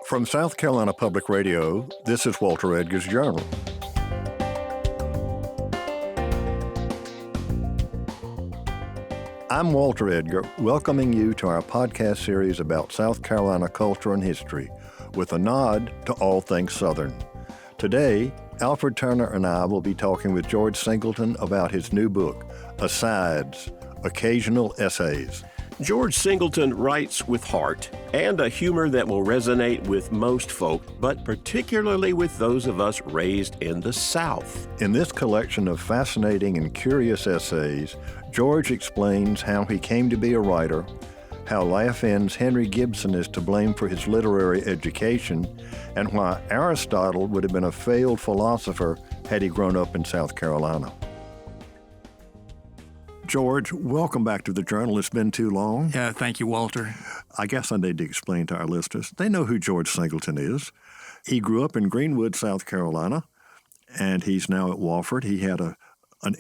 From South Carolina Public Radio, this is Walter Edgar's Journal. I'm Walter Edgar, welcoming you to our podcast series about South Carolina culture and history, with a nod to all things Southern. Today, Alfred Turner and I will be talking with George Singleton about his new book, Asides, Occasional Essays. George Singleton writes with heart and a humor that will resonate with most folk, but particularly with those of us raised in the South. In this collection of fascinating and curious essays, George explains how he came to be a writer, how Laugh-In's Henry Gibson is to blame for his literary education, and why Aristotle would have been a failed philosopher had he grown up in South Carolina. George, welcome back to the Journal. It's been too long. Yeah, thank you, Walter. I guess I need to explain to our listeners. They know who George Singleton is. He grew up in Greenwood, South Carolina, and he's now at Wofford. He had an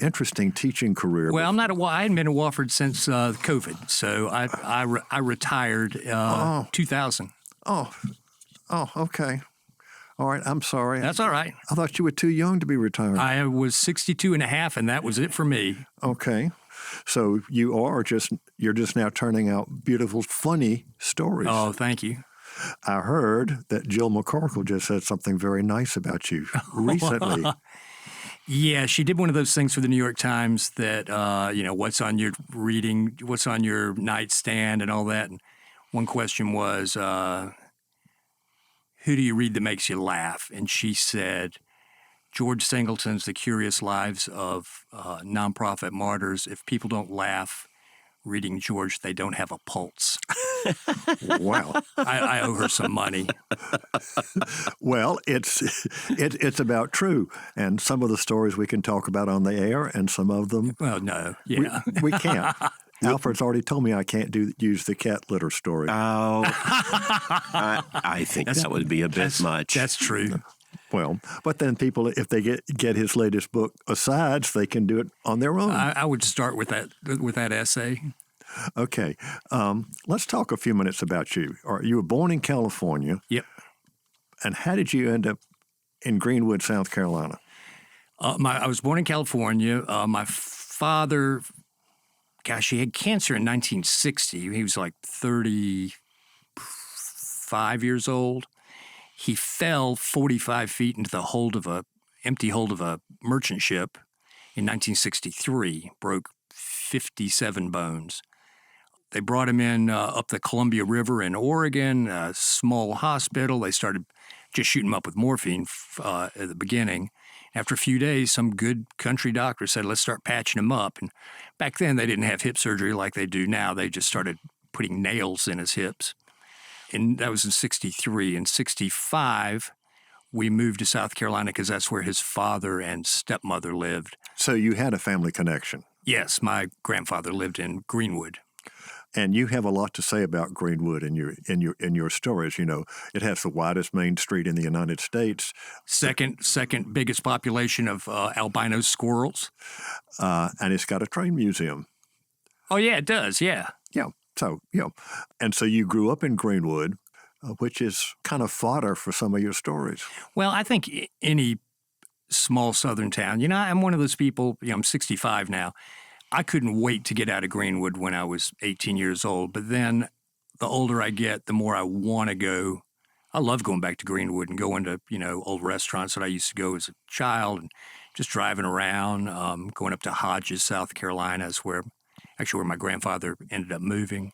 interesting teaching career. Well, I hadn't been at Wofford since COVID, so I retired 2000. Oh, okay. All right, I'm sorry. That's all right. I thought you were too young to be retired. I was 62 and a half, and that was it for me. Okay. So you're just now turning out beautiful, funny stories. Oh, thank you. I heard that Jill McCorkle just said something very nice about you recently. Yeah, she did one of those things for the New York Times that, what's on your reading, what's on your nightstand and all that. And one question was, who do you read that makes you laugh? And she said, George Singleton's The Curious Lives of Nonprofit Martyrs. If people don't laugh reading George, they don't have a pulse. Wow. I owe her some money. Well, it's about true. And some of the stories we can talk about on the air, and some of them... Well, no. Yeah. We can't. Alfred's already told me I can't use the cat litter story. Oh, I think that would be a bit much. That's true. Well, but then people, if they get his latest book, Asides, they can do it on their own. I would start with that essay. Okay. Let's talk a few minutes about you. You were born in California. Yep. And how did you end up in Greenwood, South Carolina? I was born in California. My father, he had cancer in 1960. He was like 35 years old. He fell 45 feet into the empty hold of a merchant ship in 1963, broke 57 bones. They brought him in up the Columbia River in Oregon, a small hospital. They started just shooting him up with morphine at the beginning. After a few days, some good country doctor said, let's start patching him up. And back then, they didn't have hip surgery like they do now. They just started putting nails in his hips. And that was in 63. In 65, we moved to South Carolina because that's where his father and stepmother lived. So you had a family connection. Yes, my grandfather lived in Greenwood. And you have a lot to say about Greenwood in your stories. You know, it has the widest main street in the United States. Second biggest population of albino squirrels. And it's got a train museum. Oh, yeah, it does, yeah. Yeah. So, and so you grew up in Greenwood, which is kind of fodder for some of your stories. Well, I think any small southern town, I'm one of those people, I'm 65 now. I couldn't wait to get out of Greenwood when I was 18 years old. But then the older I get, the more I want to go. I love going back to Greenwood and going to, old restaurants that I used to go as a child and just driving around, going up to Hodges, South Carolina is where my grandfather ended up moving.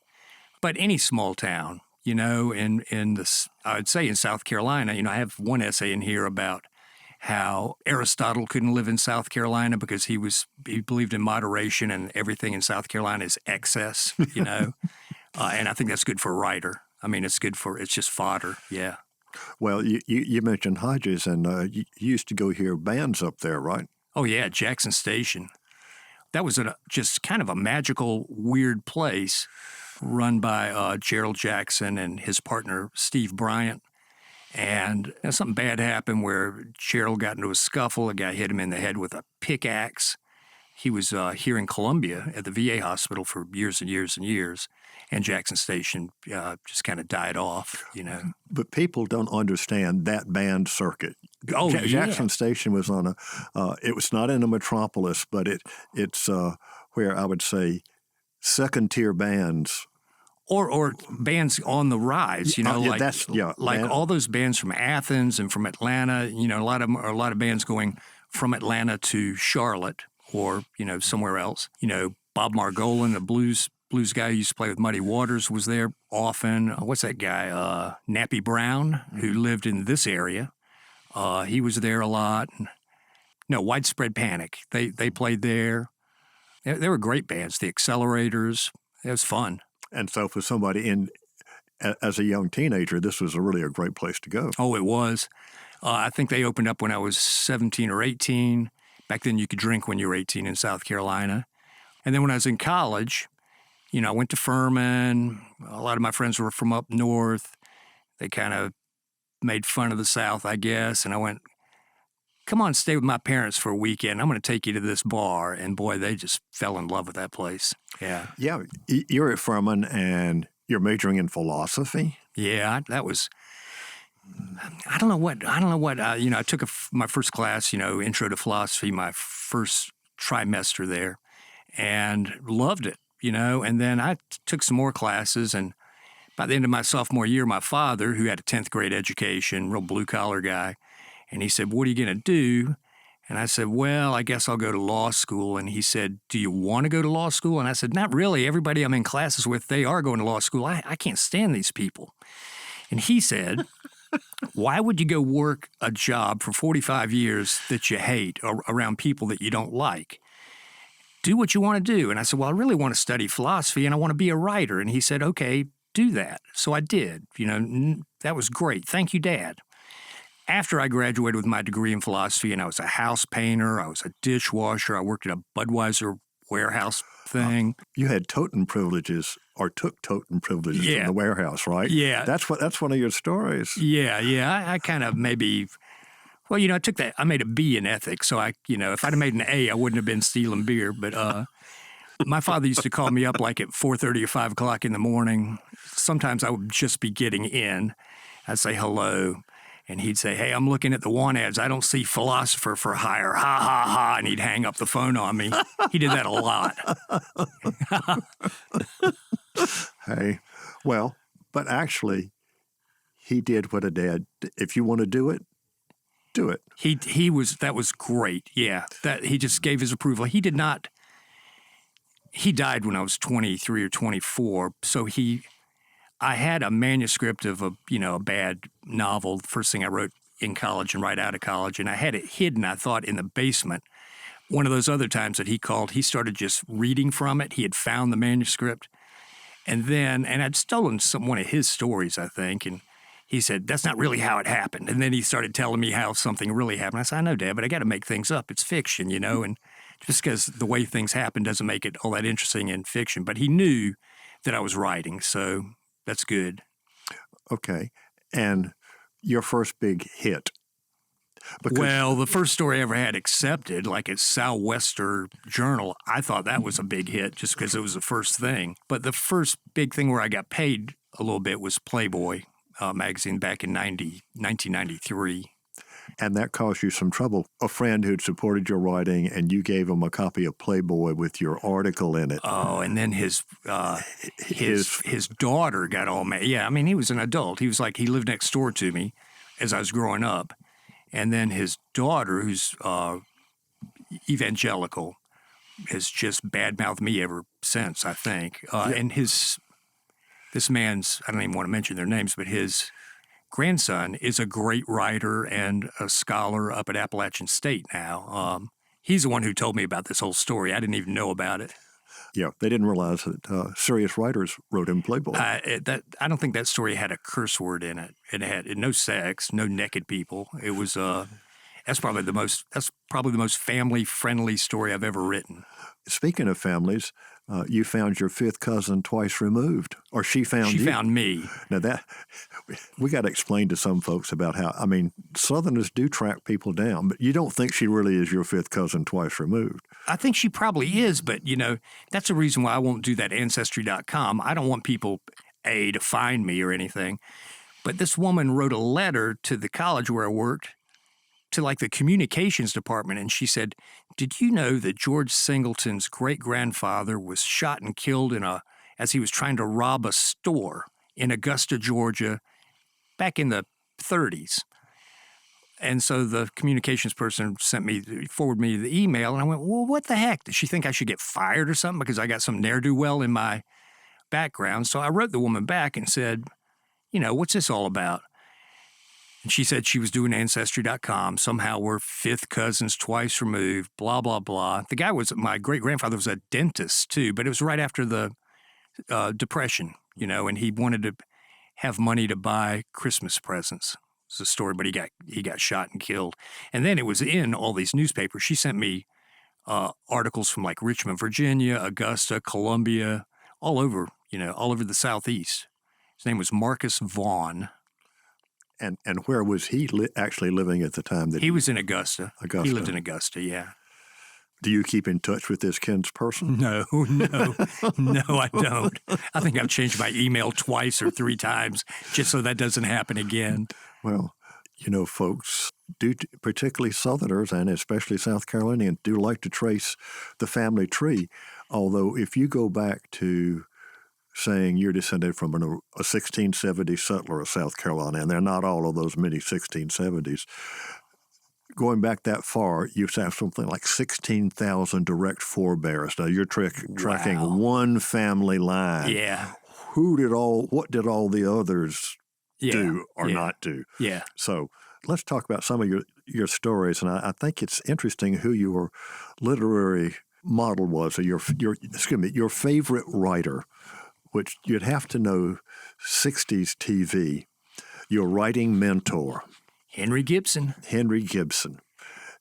But any small town, I would say in South Carolina, I have one essay in here about how Aristotle couldn't live in South Carolina because he believed in moderation and everything in South Carolina is excess, and I think that's good for a writer. I mean, it's just fodder, yeah. Well, you mentioned Hodges, and you used to go hear bands up there, right? Oh, yeah, Jackson Station. That was just kind of a magical, weird place run by Gerald Jackson and his partner, Steve Bryant. And something bad happened where Gerald got into a scuffle. A guy hit him in the head with a pickaxe. He was here in Columbia at the VA hospital for years and years and years, and Jackson Station just kind of died off, But people don't understand that band circuit. Oh, yeah. Jackson Station was on it was not in a metropolis, but it's where I would say second-tier bands. Or bands on the rise, band. all those bands from Athens and from Atlanta. A lot of bands going from Atlanta to Charlotte or somewhere else. Bob Margolin, the blues guy who used to play with Muddy Waters, was there often. What's that guy? Nappy Brown, who lived in this area. He was there a lot. No, Widespread Panic. They played there. They were great bands. The Accelerators. It was fun. And so for somebody as a young teenager, this was really a great place to go. Oh, it was. I think they opened up when I was 17 or 18. Back then you could drink when you were 18 in South Carolina. And then when I was in college, I went to Furman. A lot of my friends were from up north. They kind of made fun of the South, I guess. And I went, come on, stay with my parents for a weekend. I'm going to take you to this bar. And boy, they just fell in love with that place. Yeah. Yeah. You're at Furman and you're majoring in philosophy. Yeah, that was, I don't know what, I took my first class, intro to philosophy, my first trimester there, and loved it, and then I took some more classes, and by the end of my sophomore year, my father, who had a 10th grade education, real blue-collar guy, and he said, what are you going to do? And I said, well, I guess I'll go to law school. And he said, do you want to go to law school? And I said, not really. Everybody I'm in classes with, they are going to law school. I can't stand these people. And he said, why would you go work a job for 45 years that you hate around people that you don't like? Do what you want to do. And I said, well, I really want to study philosophy and I want to be a writer. And he said, okay, do that. So I did. That was great. Thank you, Dad. After I graduated with my degree in philosophy, and I was a house painter, I was a dishwasher, I worked at a Budweiser warehouse thing. You had totem privileges, or took totem privileges in the warehouse, right? Yeah. That's one of your stories. Yeah. I kind of maybe, well, I took that, I made a B in ethics, so if I'd have made an A, I wouldn't have been stealing beer, but my father used to call me up like at 4:30 or 5 o'clock in the morning. Sometimes I would just be getting in. I'd say hello. And he'd say, hey, I'm looking at the want ads. I don't see philosopher for hire. Ha, ha, ha. And he'd hang up the phone on me. He did that a lot. Hey, well, but actually, he did what a dad, if you want to do it, do it. That was great. Yeah. That he just gave his approval. He died when I was 23 or 24. So I had a manuscript of a bad novel, the first thing I wrote in college and right out of college, and I had it hidden, I thought, in the basement. One of those other times that he called, he started just reading from it. He had found the manuscript, and I'd stolen one of his stories, I think, and he said, that's not really how it happened. And then he started telling me how something really happened. I said, I know, Dad, but I got to make things up. It's fiction, and just because the way things happen doesn't make it all that interesting in fiction. But he knew that I was writing, so that's good. Okay. And your first big hit? Well, the first story I ever had accepted, like at Southwestern Journal, I thought that was a big hit just because it was the first thing. But the first big thing where I got paid a little bit was Playboy magazine back in 1993. And that caused you some trouble. A friend who'd supported your writing, and you gave him a copy of Playboy with your article in it. Oh, and then his daughter got all mad. Yeah, I mean, he was an adult. He lived next door to me as I was growing up. And then his daughter, who's evangelical, has just badmouthed me ever since, I think. And this man's, I don't even want to mention their names, but his grandson is a great writer and a scholar up at Appalachian State now. He's the one who told me about this whole story. I didn't even know about it. Yeah, they didn't realize that serious writers wrote in Playboy. I don't think that story had a curse word in it. It had no sex, no naked people. It was that's probably the most family friendly story I've ever written. Speaking of families, you found your fifth cousin twice removed, or she found you. She found me. Now that we got to explain to some folks about how, I mean, Southerners do track people down, but you don't think she really is your fifth cousin twice removed. I think she probably is, but, that's the reason why I won't do that Ancestry.com. I don't want people, to find me or anything. But this woman wrote a letter to the college where I worked, to like the communications department, and she said, "Did you know that George Singleton's great-grandfather was shot and killed as he was trying to rob a store in Augusta, Georgia, back in the 30s?" And so the communications person forwarded me the email, and I went, "Well, what the heck? Does she think I should get fired or something because I got some ne'er-do-well in my background?" So I wrote the woman back and said, "What's this all about?" And she said she was doing Ancestry.com. Somehow we're fifth cousins twice removed, blah, blah, blah. The guy my great-grandfather was a dentist, too, but it was right after the Depression, and he wanted to have money to buy Christmas presents. It's a story, but he got shot and killed. And then it was in all these newspapers. She sent me articles from like Richmond, Virginia, Augusta, Columbia, all over the Southeast. His name was Marcus Vaughn. And where was he actually living at the time? He was in Augusta. Augusta. He lived in Augusta, yeah. Do you keep in touch with this kinsperson? No, I don't. I think I've changed my email twice or three times just so that doesn't happen again. Well, folks, particularly Southerners and especially South Carolinians, do like to trace the family tree. Although if you go back to saying you're descended from a 1670 settler of South Carolina, and they're not all of those many 1670s. Going back that far, you have something like 16,000 direct forebears. Now you're tracking one family line. Yeah. What did all the others do or not do? Yeah. So let's talk about some of your stories, and I think it's interesting who your literary model was, or your favorite writer, which you'd have to know 60s TV, your writing mentor. Henry Gibson.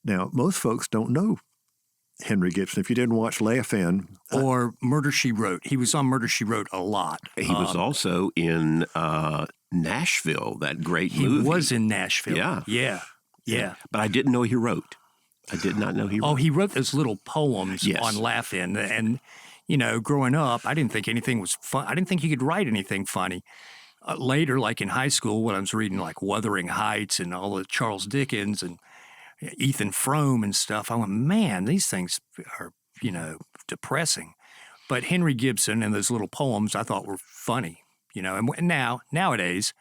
Now, most folks don't know Henry Gibson. If you didn't watch Laugh In. Or Murder, She Wrote. He was on Murder, She Wrote a lot. He was also in Nashville, that great movie. He was in Nashville. Yeah. Yeah. But I didn't know he wrote. I did not know he wrote. Oh, he wrote those little poems on Laugh In. And, growing up, I didn't think anything was fun. I didn't think you could write anything funny. Later, like in high school, when I was reading like Wuthering Heights and all the Charles Dickens and Ethan Frome and stuff, I went, man, these things are, depressing. But Henry Gibson and those little poems I thought were funny, And nowadays,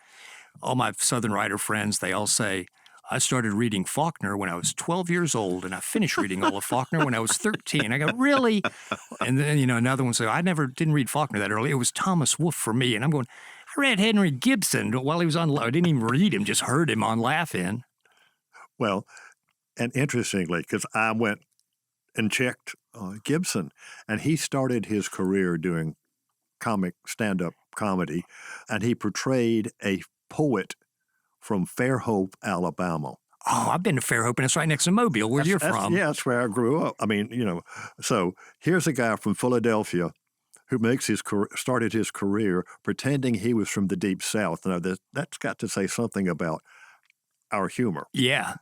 all my Southern writer friends, they all say, I started reading Faulkner when I was 12 years old, and I finished reading all of Faulkner when I was 13. I go, really? And then, another one said, I didn't read Faulkner that early. It was Thomas Wolfe for me. And I'm going, I read Henry Gibson while he was on. I didn't even read him; just heard him on Laugh In. Well, and interestingly, because I went and checked Gibson, and he started his career doing stand-up comedy, and he portrayed a poet from Fairhope, Alabama. Oh, I've been to Fairhope, and it's right next to Mobile, where you're from. Yeah, that's where I grew up. I mean, so here's a guy from Philadelphia who started his career pretending he was from the Deep South. Now, that's got to say something about our humor. Yeah.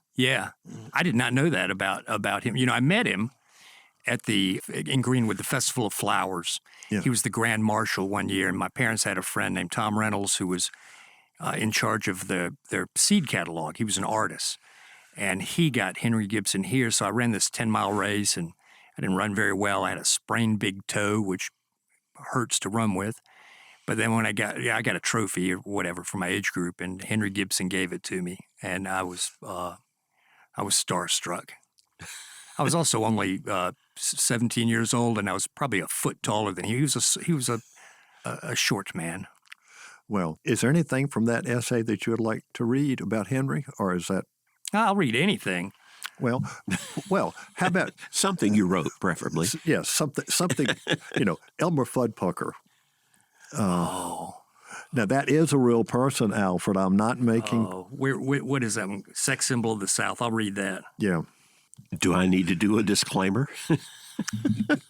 I did not know that about him. I met him in Greenwood, the Festival of Flowers. Yeah. He was the Grand Marshal one year, and my parents had a friend named Tom Reynolds who was in charge of their seed catalog. He was an artist, and he got Henry Gibson here. So I ran this 10-mile race, and I didn't run very well. I had a sprained big toe, which hurts to run with. But then when I got a trophy or whatever for my age group, and Henry Gibson gave it to me, and I was starstruck. I was also only 17 years old, and I was probably a foot taller than he was. He was a short man. Well, is there anything from that essay that you would like to read about Henry, or is that? I'll read anything. Well, how about something you wrote, preferably? Yes, something. Elmer Fuddpucker. Now that is a real person, Alfred. I'm not making. What is that? Sex symbol of the South. I'll read that. Yeah. Do I need to do a disclaimer?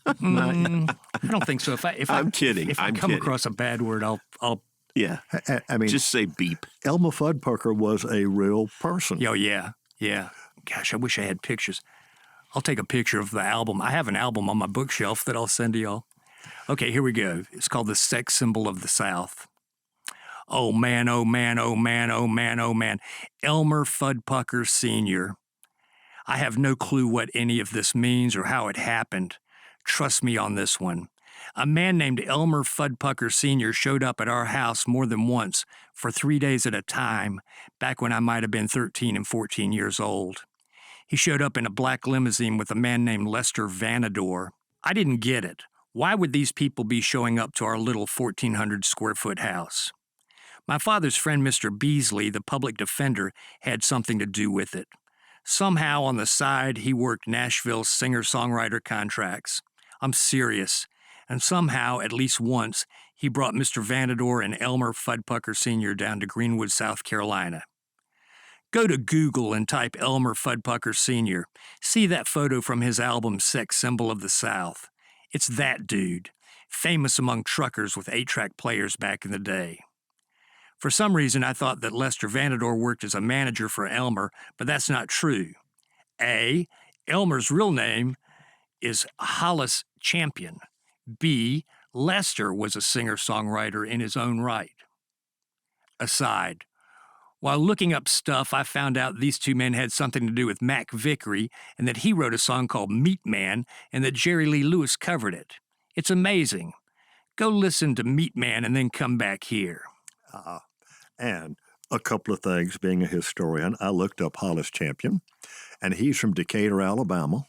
I don't think so. I'm kidding. If I'm I come kidding. across a bad word, I'll. Yeah. I mean, Just say beep. Elmer Fuddrucker was a real person. Oh yeah. Gosh, I wish I had pictures. I'll take a picture of the album. I have an album on my bookshelf that I'll send to y'all. Okay, here we go. It's called The Sex Symbol of the South. Oh man, oh man, oh man, oh man, oh man. Elmer Fuddrucker Sr. I have no clue what any of this means or how it happened. Trust me on this one. A man named Elmer Fuddrucker Sr. showed up at our house more than once for 3 days at a time, back when I might have been 13 and 14 years old. He showed up in a black limousine with a man named Lester Vanador. I didn't get it. Why would these people be showing up to our little 1,400 square foot house? My father's friend, Mr. Beasley, the public defender, had something to do with it. Somehow on the side, he worked Nashville singer-songwriter contracts. I'm serious. And somehow, at least once, he brought Mr. Vanador and Elmer Fuddrucker Sr. down to Greenwood, South Carolina. Go to Google and type Elmer Fuddrucker Sr. See that photo from his album Sex Symbol of the South. It's that dude, famous among truckers with 8-track players back in the day. For some reason, I thought that Lester Vanador worked as a manager for Elmer, but that's not true. A, Elmer's real name is Hollis Champion. B, Lester was a singer-songwriter in his own right. Aside. While looking up stuff, I found out these two men had something to do with Mac Vickery and that he wrote a song called Meat Man and that Jerry Lee Lewis covered it. It's amazing. Go listen to Meat Man and then come back here. And a couple of things, being a historian, I looked up Hollis Champion, and he's from Decatur, Alabama.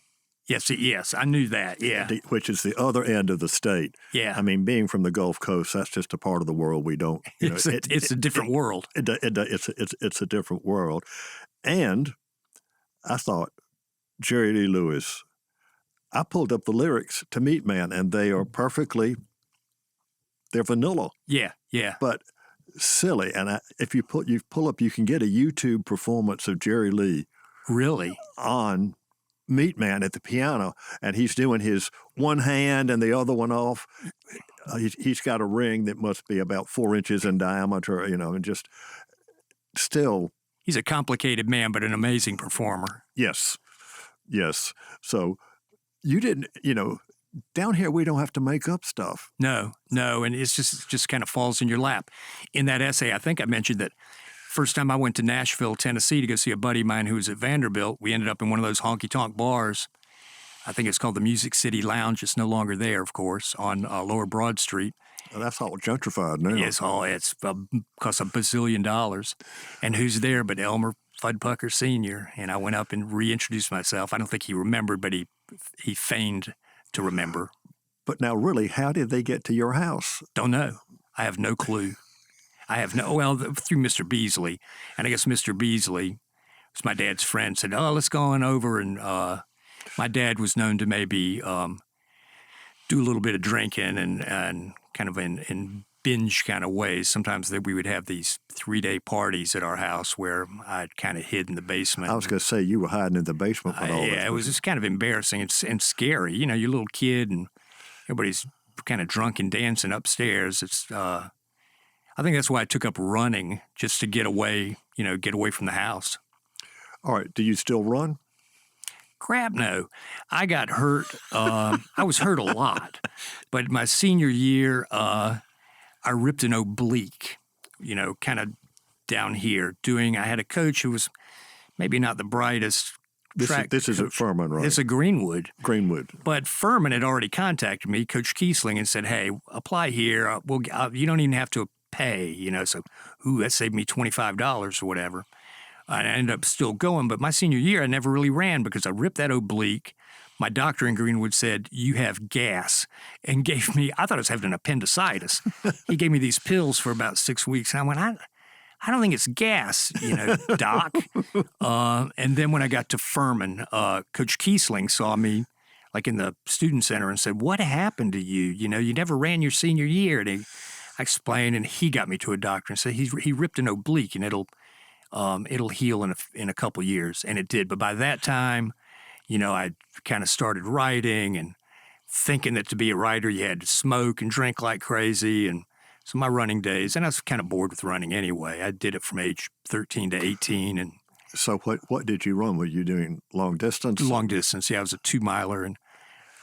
Yes, I knew that, yeah. Which is the other end of the state. Yeah. I mean, being from the Gulf Coast, that's just a part of the world we don't. You know, it's a different world. It's a different world. And I thought, Jerry Lee Lewis, I pulled up the lyrics to Meat Man, and they are they're vanilla. Yeah. But silly. And if you pull up, you can get a YouTube performance of Jerry Lee. Really? On Meat Man at the piano, and he's doing his one hand and the other one off. He's got a ring that must be about 4 inches in diameter, and just still. He's a complicated man, but an amazing performer. Yes. So you didn't, down here we don't have to make up stuff. No, and it's just kind of falls in your lap. In that essay, I think I mentioned that first time I went to Nashville, Tennessee to go see a buddy of mine who was at Vanderbilt, we ended up in one of those honky-tonk bars. I think it's called the Music City Lounge. It's no longer there, of course, on Lower Broad Street. Well, that's all gentrified now. It's costs $1 bazillion. And who's there but Elmer Fuddrucker Sr.? And I went up and reintroduced myself. I don't think he remembered, but he feigned to remember. But now, really, how did they get to your house? Don't know. I have no clue. Through Mr. Beasley. And I guess Mr. Beasley was my dad's friend, said, let's go on over. And my dad was known to maybe do a little bit of drinking and kind of in binge kind of ways. Sometimes we would have these 3-day parties at our house where I'd kind of hid in the basement. I was going to say, you were hiding in the basement. Yeah, it was just kind of embarrassing and scary. You're a little kid and everybody's kind of drunk and dancing upstairs. I think that's why I took up running, just to get away from the house. All right. Do you still run? Crap, no. I got hurt. I was hurt a lot. But my senior year, I ripped an oblique, kind of down here. I had a coach who was maybe not the brightest. This is at Furman, right? It's at Greenwood. Greenwood. But Furman had already contacted me, Coach Kiesling, and said, hey, apply here. You don't even have to pay, so that saved me $25 or whatever. I ended up still going, but my senior year I never really ran because I ripped that oblique. My doctor in Greenwood said, you have gas, and gave me, I thought I was having an appendicitis. He gave me these pills for about 6 weeks, and I went, I don't think it's gas, doc. And then when I got to Furman, Coach Kiesling saw me like in the student center and said, what happened to you? You never ran your senior year. And I explained, and he got me to a doctor and said he ripped an oblique, and it'll heal in a couple years, and it did. But by that time, I kind of started writing, and thinking that to be a writer, you had to smoke and drink like crazy. And so my running days, and I was kind of bored with running anyway. I did it from age 13 to 18. And So what did you run? Were you doing long distance? long distance. Yeah, I was a 2-miler. And,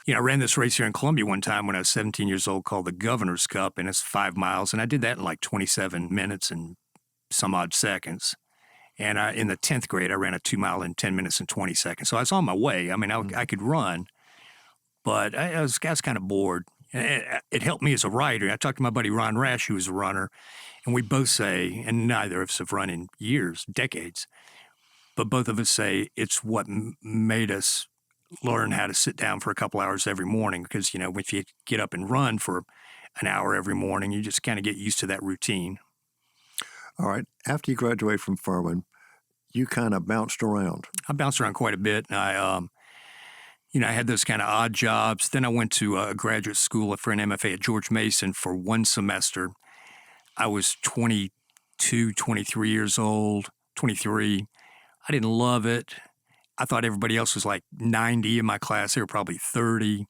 I ran this race here in Columbia one time when I was 17 years old called the Governor's Cup, and it's 5 miles. And I did that in like 27 minutes and some odd seconds. And in the 10th grade, I ran a 2-mile in 10 minutes and 20 seconds. So I was on my way. I mean, I could run, but I was kind of bored. It helped me as a writer. I talked to my buddy Ron Rash, who was a runner, and we both say, and neither of us have run in years, decades, but both of us say it's what made us learn how to sit down for a couple hours every morning. Because, if you get up and run for an hour every morning, you just kind of get used to that routine. All right. After you graduated from Furman, you kind of bounced around. I bounced around quite a bit. And I had those kind of odd jobs. Then I went to a graduate school for an MFA at George Mason for one semester. I was 22, 23 years old, 23. I didn't love it. I thought everybody else was like 90 in my class. They were probably 30.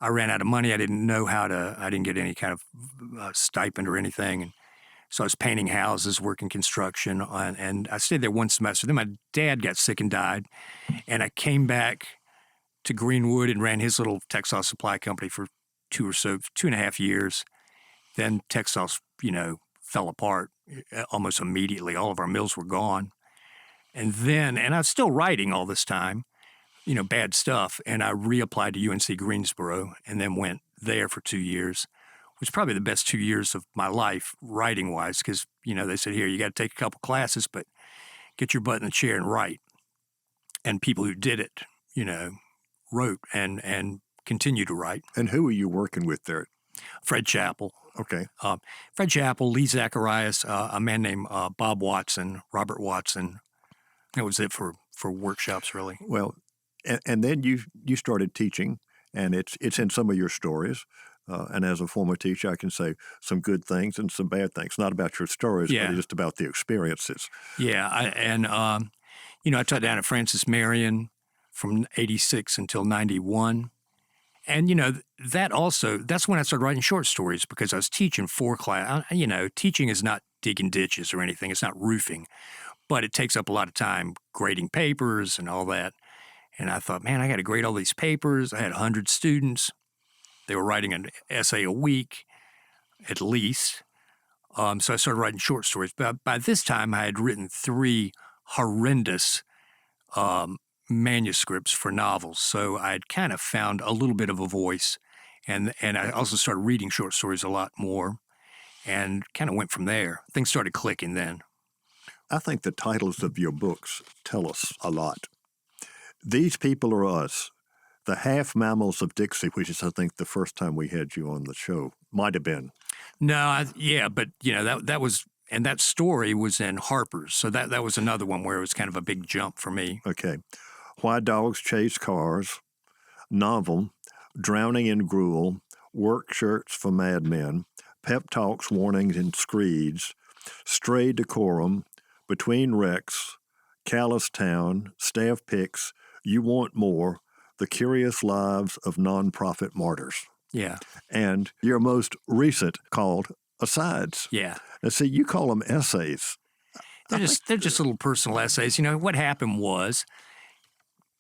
I ran out of money. I didn't get any kind of stipend or anything. And so I was painting houses, working construction, and I stayed there one semester. Then my dad got sick and died, and I came back to Greenwood and ran his little textile supply company for 2.5 years. Then textiles, fell apart almost immediately. All of our mills were gone. And I was still writing all this time, bad stuff, and I reapplied to UNC Greensboro and then went there for 2 years. It was probably the best 2 years of my life writing-wise because, they said, here, you got to take a couple classes, but get your butt in the chair and write. And people who did it, wrote and continue to write. And who were you working with there? Fred Chappell. Okay. Fred Chappell, Lee Zacharias, a man named Bob Watson, Robert Watson. That was it for workshops, really. Well, and then you started teaching, and it's in some of your stories. And as a former teacher, I can say some good things and some bad things. Not about your stories, but just about the experiences. Yeah, I taught down at Francis Marion from 86 until 91. And, that's when I started writing short stories because I was teaching 4 class. Teaching is not digging ditches or anything. It's not roofing. But it takes up a lot of time grading papers and all that. And I thought, man, I got to grade all these papers. I had 100 students. They were writing an essay a week, at least. So I started writing short stories. But by this time, I had written 3 horrendous manuscripts for novels. So I had kind of found a little bit of a voice. And I also started reading short stories a lot more and kind of went from there. Things started clicking then. I think the titles of your books tell us a lot. These People Are Us, The Half Mammals of Dixie, which is, I think, the first time we had you on the show. Might have been. No, but, that was, and that story was in Harper's. So that was another one where it was kind of a big jump for me. Okay. Why Dogs Chase Cars, Novel, Drowning in Gruel, Work Shirts for Madmen, Pep Talks, Warnings, and Screeds, Stray Decorum, Between Wrecks, Callous Town, Staff Picks, You Want More, The Curious Lives of Nonprofit Martyrs. Yeah. And your most recent called Asides. Yeah. Now, see, you call them essays. They're just little personal essays. What happened was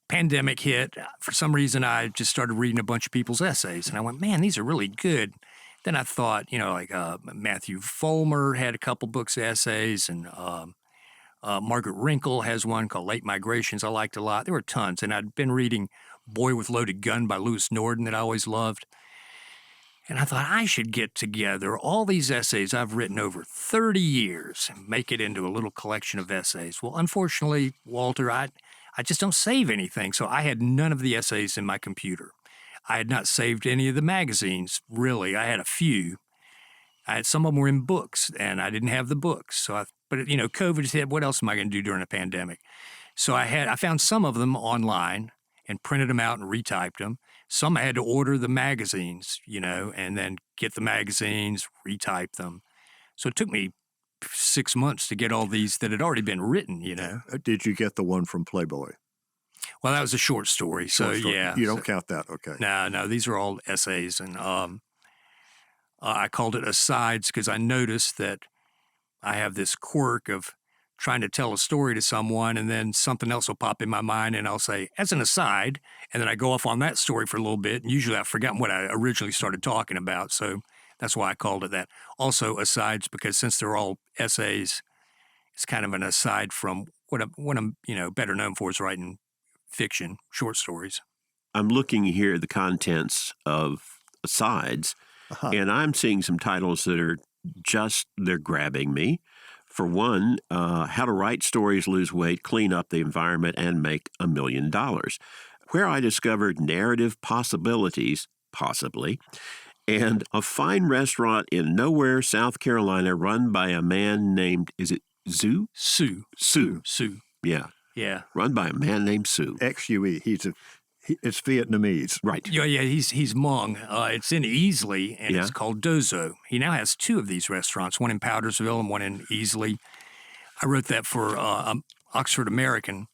pandemic hit. For some reason, I just started reading a bunch of people's essays, and I went, man, these are really good. Then I thought, Matthew Fulmer had a couple books of essays, and Margaret Wrinkle has one called Late Migrations I liked a lot. There were tons, and I'd been reading Boy with Loaded Gun by Lewis Norden that I always loved. And I thought I should get together all these essays I've written over 30 years and make it into a little collection of essays. Well, unfortunately, Walter, I just don't save anything, so I had none of the essays in my computer. I had not saved any of the magazines, really. I had a few. Some of them were in books, and I didn't have the books. But COVID hit. What else am I going to do during a pandemic? So I found some of them online and printed them out and retyped them. Some I had to order the magazines, and then get the magazines, retype them. So it took me 6 months to get all these that had already been written, Did you get the one from Playboy? Well, that was a short story, Short story. yeah. You don't count that, okay. No, these are all essays, and I called it asides because I noticed that I have this quirk of trying to tell a story to someone, and then something else will pop in my mind, and I'll say, as an aside, and then I go off on that story for a little bit, and usually I've forgotten what I originally started talking about, so that's why I called it that. Also, asides, because since they're all essays, it's kind of an aside from what I'm better known for is writing fiction, short stories. I'm looking here at the contents of asides, and I'm seeing some titles that are they're grabbing me. For one, How to Write Stories, Lose Weight, Clean Up the Environment, and Make $1 Million, where I discovered narrative possibilities, possibly, and a fine restaurant in Nowhere, South Carolina, run by a man named, is it Sue? Sue. Yeah. Yeah. Run by a man named Sue. X-U-E. It's Vietnamese. Right. Yeah, he's Hmong. It's in Easley, and it's called Dozo. He now has 2 of these restaurants, one in Powdersville and one in Easley. I wrote that for Oxford American,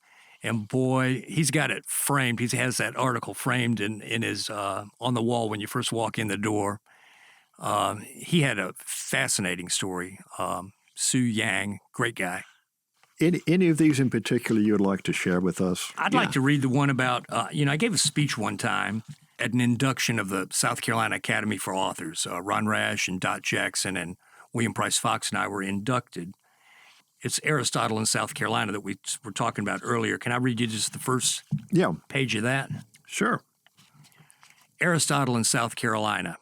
and boy, he's got it framed. He has that article framed in his on the wall when you first walk in the door. He had a fascinating story. Sue Yang, great guy. Any of these in particular you would like to share with us? I'd like to read the one about, I gave a speech one time at an induction of the South Carolina Academy for Authors. Ron Rash and Dot Jackson and William Price Fox and I were inducted. It's Aristotle in South Carolina that we were talking about earlier. Can I read you just the first page of that? Sure. Aristotle in South Carolina.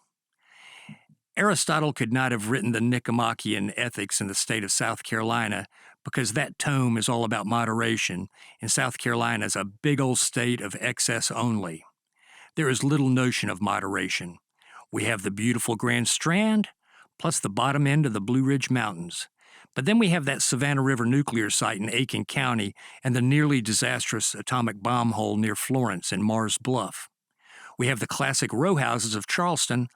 Aristotle could not have written the Nicomachean Ethics in the state of South Carolina because that tome is all about moderation, and South Carolina is a big old state of excess only. There is little notion of moderation. We have the beautiful Grand Strand, plus the bottom end of the Blue Ridge Mountains. But then we have that Savannah River nuclear site in Aiken County and the nearly disastrous atomic bomb hole near Florence and Mars Bluff. We have the classic row houses of Charleston,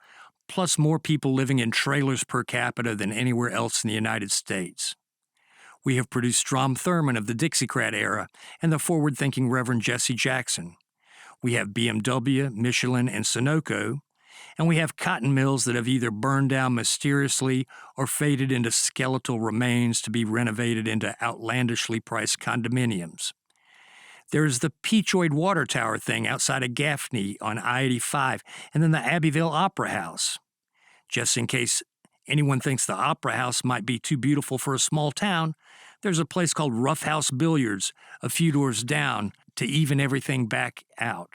plus more people living in trailers per capita than anywhere else in the United States. We have produced Strom Thurmond of the Dixiecrat era and the forward-thinking Reverend Jesse Jackson. We have BMW, Michelin, and Sunoco, and we have cotton mills that have either burned down mysteriously or faded into skeletal remains to be renovated into outlandishly priced condominiums. There's the Peachoid Water Tower thing outside of Gaffney on I-85, and then the Abbeville Opera House. Just in case anyone thinks the Opera House might be too beautiful for a small town, there's a place called Rough House Billiards a few doors down to even everything back out.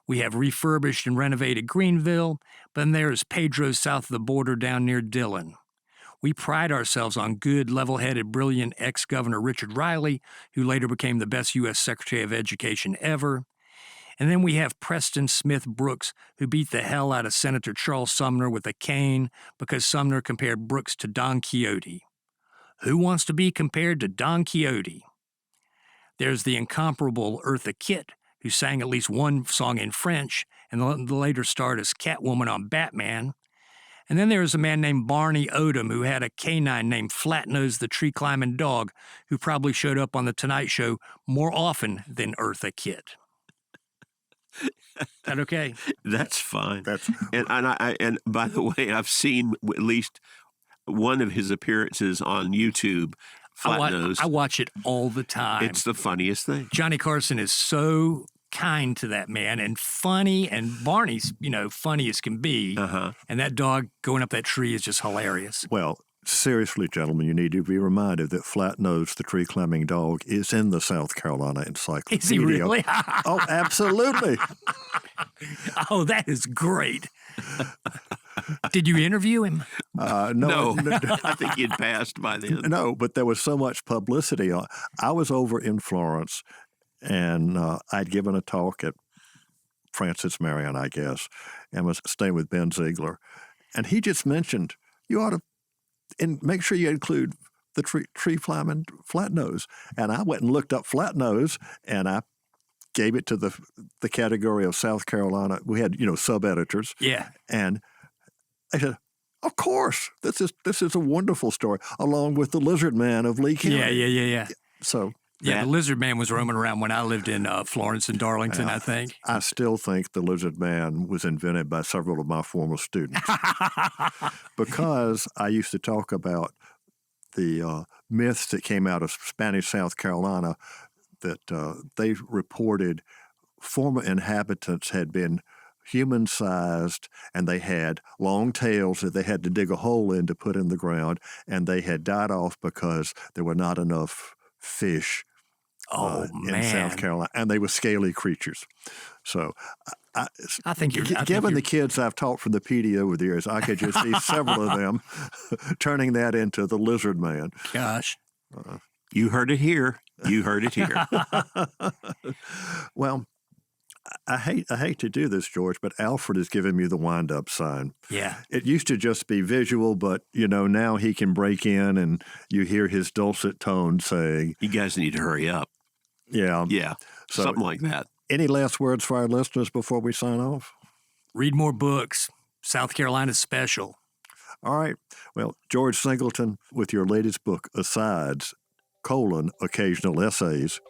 We have refurbished and renovated Greenville, but then there's Pedro south of the border down near Dillon. We pride ourselves on good, level-headed, brilliant ex-Governor Richard Riley, who later became the best U.S. Secretary of Education ever. And then we have Preston Smith Brooks, who beat the hell out of Senator Charles Sumner with a cane because Sumner compared Brooks to Don Quixote. Who wants to be compared to Don Quixote? There's the incomparable Eartha Kitt, who sang at least one song in French and later starred as Catwoman on Batman. And then there's a man named Barney Odom who had a canine named Flatnose the tree-climbing dog who probably showed up on The Tonight Show more often than Eartha Kitt. Is that okay? That's fine. And by the way, I've seen at least one of his appearances on YouTube. Flatnose. I watch it all the time. It's the funniest thing. Johnny Carson is so kind to that man and funny, and Barney's, funny as can be. And that dog going up that tree is just hilarious. Well, seriously, gentlemen, you need to be reminded that Flatnose, the tree-climbing dog, is in the South Carolina Encyclopedia. Is he really? Oh, absolutely. Oh, that is great. Did you interview him? No. I think he'd passed by then. No, but there was so much publicity. I was over in Florence, and I'd given a talk at Francis Marion, I guess, and was staying with Ben Ziegler. And he just mentioned, you ought to make sure you include the tree-climbing Flatnose. And I went and looked up Flatnose, and I gave it to the category of South Carolina. We had, sub-editors. Yeah. And I said, of course, this is a wonderful story, along with the Lizard Man of Lee County. Yeah. So Yeah, the lizard man was roaming around when I lived in Florence and Darlington, I think. I still think the lizard man was invented by several of my former students because I used to talk about the myths that came out of Spanish South Carolina that they reported former inhabitants had been human-sized, and they had long tails that they had to dig a hole in to put in the ground, and they had died off because there were not enough fish in South Carolina, and they were scaly creatures. So I think given the kids I've taught from the PD over the years, I could just see several of them turning that into the lizard man. Gosh. You heard it here. You heard it here. Well, I hate to do this, George, but Alfred has given me the wind-up sign. Yeah. It used to just be visual, but, now he can break in and you hear his dulcet tone saying... You guys need to hurry up. Yeah. Yeah, so, something like that. Any last words for our listeners before we sign off? Read more books. South Carolina's special. All right. Well, George Singleton, with your latest book, Asides, Occasional Essays.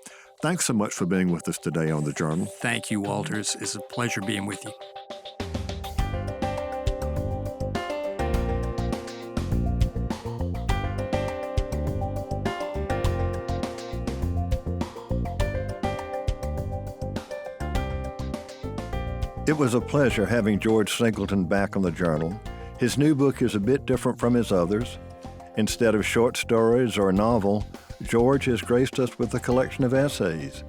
Thanks so much for being with us today on The Journal. Thank you, Walters. It's a pleasure being with you. It was a pleasure having George Singleton back on The Journal. His new book is a bit different from his others. Instead of short stories or a novel, George has graced us with a collection of essays.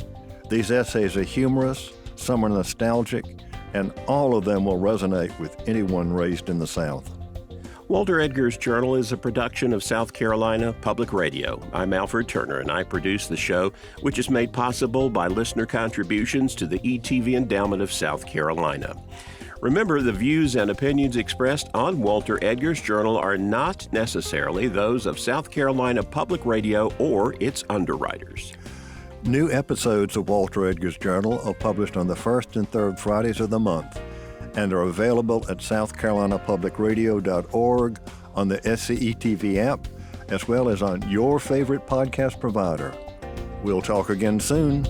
These essays are humorous, some are nostalgic, and all of them will resonate with anyone raised in the South. Walter Edgar's Journal is a production of South Carolina Public Radio. I'm Alfred Turner, and I produce the show, which is made possible by listener contributions to the ETV Endowment of South Carolina. Remember, the views and opinions expressed on Walter Edgar's Journal are not necessarily those of South Carolina Public Radio or its underwriters. New episodes of Walter Edgar's Journal are published on the first and third Fridays of the month and are available at southcarolinapublicradio.org, on the SCETV app, as well as on your favorite podcast provider. We'll talk again soon.